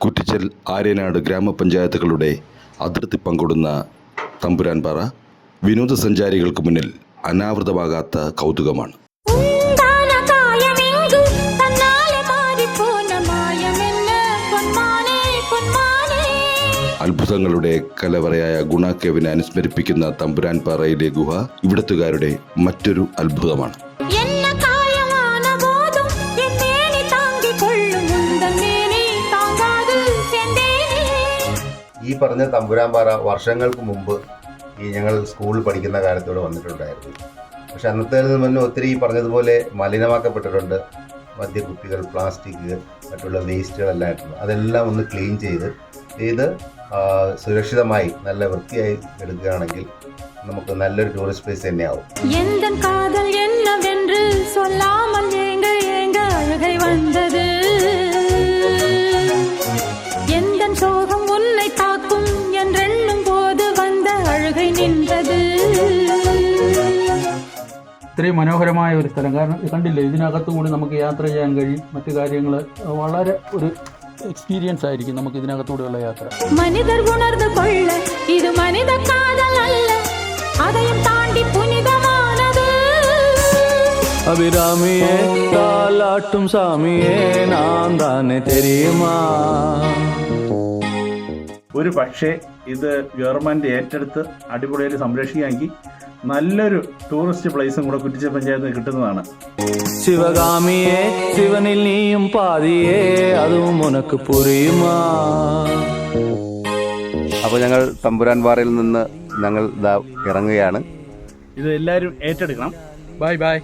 കുറ്റിച്ചൽ ആര്യനാട് ഗ്രാമപഞ്ചായത്തുകളുടെ അതിർത്തി പങ്കിടുന്ന തമ്പുരാൻപാറ വിനോദസഞ്ചാരികൾക്ക് മുന്നിൽ അനാവൃതമാകാത്ത കൗതുകമാണ്. അത്ഭുതങ്ങളുടെ കലവറയായ ഗുണാക്കേവിനെ അനുസ്മരിപ്പിക്കുന്ന തമ്പുരാൻപാറയിലെ ഗുഹ ഇവിടത്തുകാരുടെ മറ്റൊരു അത്ഭുതമാണ്. ഈ പറഞ്ഞ തമ്പുരാൻപാറ വർഷങ്ങൾക്ക് മുമ്പ് ഞങ്ങൾ സ്കൂളിൽ പഠിക്കുന്ന കാലത്തോടെ വന്നിട്ടുണ്ടായിരുന്നു. പക്ഷെ അന്നത്തേതിന് മുന്നേ ഒത്തിരി പറഞ്ഞതുപോലെ മലിനമാക്കപ്പെട്ടിട്ടുണ്ട്. മദ്യക്കുപ്പികൾ, പ്ലാസ്റ്റിക്, മറ്റുള്ള വേസ്റ്റുകളെല്ലാം ആയിട്ടുണ്ട്. അതെല്ലാം ഒന്ന് ക്ലീൻ ചെയ്ത് സുരക്ഷിതമായി നല്ല വൃത്തിയായി എടുക്കുകയാണെങ്കിൽ നമുക്ക് നല്ലൊരു ടൂറിസ്റ്റ് പ്ലേസ് തന്നെയാവും. ഇത്രയും മനോഹരമായ ഒരു സ്ഥലം. കാരണം കണ്ടില്ലേ, ഇതിനകത്തുകൂടി നമുക്ക് യാത്ര ചെയ്യാൻ കഴിയും. മറ്റു കാര്യങ്ങൾ വളരെ ഒരു എക്സ്പീരിയൻസ് ആയിരിക്കും നമുക്ക് ഇതിനകത്തൂടെയുള്ള യാത്ര. മനിതർ ഉണർന്നു കൊള്ള ഇത് മനിത കാതലല്ല, അതയം താണ്ടി പുനിതമാനത്. അഭിരാമിയെ താലാട്ടും സാമിയെ നാം തന്നെ തെരിയുമാ. ഒരു പക്ഷേ ഇത് ഗവൺമെൻറ് ഏറ്റെടുത്ത് അടിപൊളിയായിട്ട് സംരക്ഷിക്കുകയാണെങ്കിൽ നല്ലൊരു ടൂറിസ്റ്റ് പ്ലേസും കൂടെ കുറ്റിച്ചൽ പഞ്ചായത്തിന് കിട്ടുന്നതാണ്. ശിവകാമിയെ ശിവനിൽ നീയും പാതിയേ അതും ഉനക്ക് പുരിയുമാ. അപ്പോൾ ഞങ്ങൾ തമ്പുരാൻപാറയിൽ നിന്ന് ഞങ്ങൾ ഇറങ്ങുകയാണ്. ഇത് എല്ലാവരും ഏറ്റെടുക്കണം. Bye bye.